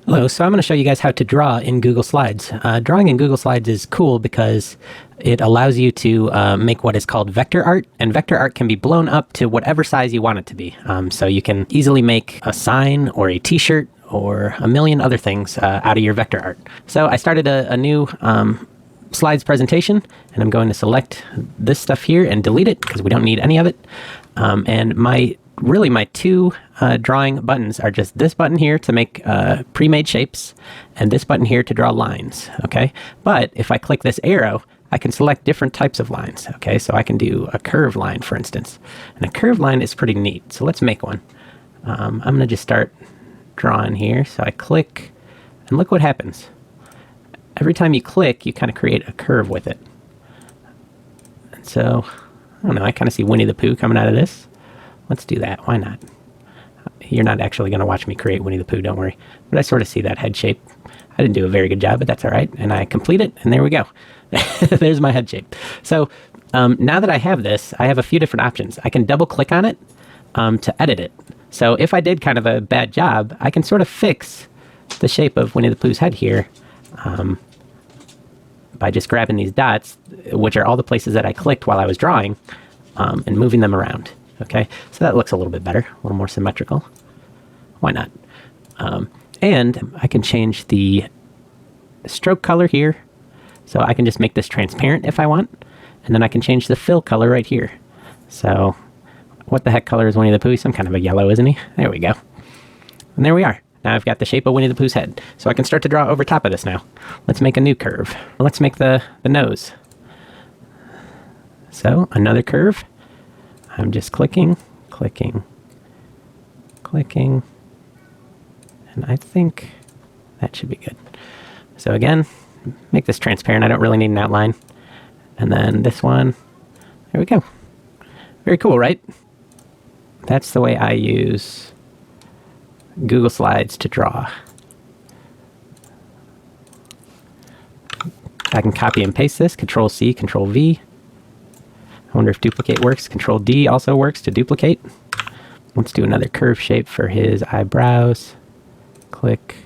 Hello, so I'm going to show you guys how to draw in Google Slides. Drawing in Google Slides is cool because it allows you to make what is called vector art, and vector art can be blown up to whatever size you want it to be. So you can easily make a sign or a t-shirt or a million other things out of your vector art. So I started a new slides presentation, and I'm going to select this stuff here and delete it because we don't need any of it. And my two drawing buttons are just this button here to make pre-made shapes and this button here to draw lines, okay? But if I click this arrow, I can select different types of lines, okay? So I can do a curved line, for instance. And a curved line is pretty neat, so let's make one. I'm gonna just start drawing here. So I click, and look what happens. Every time you click, you kind of create a curve with it. And so, I don't know, I kind of see Winnie the Pooh coming out of this. Let's do that. Why not? You're not actually going to watch me create Winnie the Pooh, don't worry. But I sort of see that head shape. I didn't do a very good job, but that's all right. And I complete it, and there we go. There's my head shape. So now that I have this, I have a few different options. I can double click on it to edit it. So if I did kind of a bad job, I can sort of fix the shape of Winnie the Pooh's head here by just grabbing these dots, which are all the places that I clicked while I was drawing, and moving them around. Okay, so that looks a little bit better, a little more symmetrical. Why not? And I can change the stroke color here. So I can just make this transparent if I want. And then I can change the fill color right here. So what the heck color is Winnie the Pooh? Some kind of a yellow, isn't he? There we go. And there we are. Now I've got the shape of Winnie the Pooh's head. So I can start to draw over top of this now. Let's make a new curve. Let's make the nose. So another curve. I'm just clicking, clicking, clicking, and I think that should be good. So again, make this transparent. I don't really need an outline. And then this one, there we go. Very cool, right? That's the way I use Google Slides to draw. I can copy and paste this, Control C, Control V. I wonder if duplicate works. Control D also works to duplicate. Let's do another curve shape for his eyebrows. Click,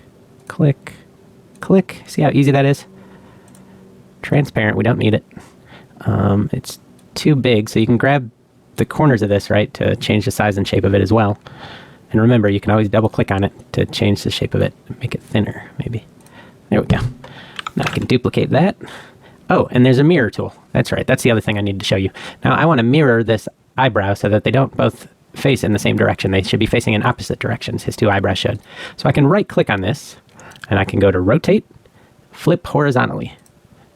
click, click. See how easy that is? Transparent, we don't need it. It's too big, so you can grab the corners of this, right, to change the size and shape of it as well. And remember, you can always double click on it to change the shape of it, make it thinner, maybe. There we go. Now I can duplicate that. Oh, and there's a mirror tool. That's right. That's the other thing I need to show you. Now, I want to mirror this eyebrow so that they don't both face in the same direction. They should be facing in opposite directions. His two eyebrows should. So I can right-click on this, and I can go to Rotate, Flip Horizontally.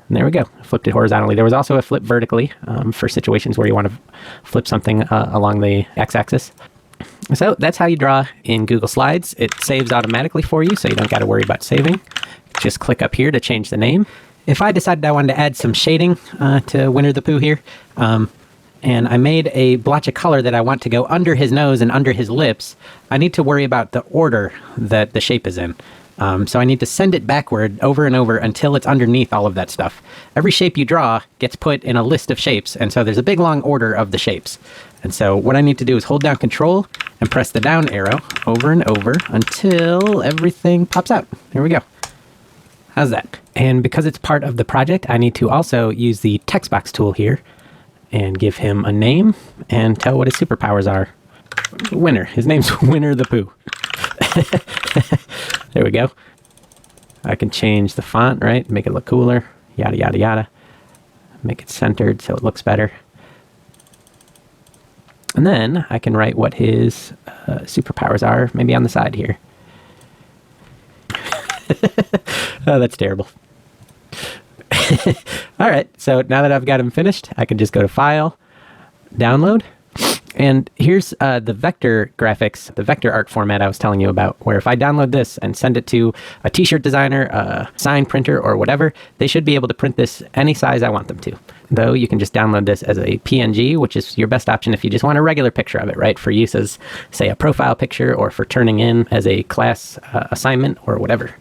And there we go. Flipped it horizontally. There was also a flip vertically for situations where you want to flip something along the x-axis. So that's how you draw in Google Slides. It saves automatically for you, so you don't got to worry about saving. Just click up here to change the name. If I decided I wanted to add some shading to Winnie the Pooh here, and I made a blotch of color that I want to go under his nose and under his lips, I need to worry about the order that the shape is in. So I need to send it backward over and over until it's underneath all of that stuff. Every shape you draw gets put in a list of shapes, and so there's a big long order of the shapes. And so what I need to do is hold down Control and press the down arrow over and over until everything pops out. There we go. How's that? And because it's part of the project, I need to also use the text box tool here and give him a name and tell what his superpowers are. Winner. His name's Winnie the Pooh. There we go. I can change the font, right? Make it look cooler. Yada, yada, yada. Make it centered so it looks better. And then I can write what his superpowers are, maybe on the side here. Oh, that's terrible. All right, so now that I've got him finished, I can just go to File, Download. And here's the vector graphics, the vector art format I was telling you about, where if I download this and send it to a t-shirt designer, a sign printer, or whatever, they should be able to print this any size I want them to. Though you can just download this as a PNG, which is your best option if you just want a regular picture of it, right? For use as, say, a profile picture or for turning in as a class assignment or whatever.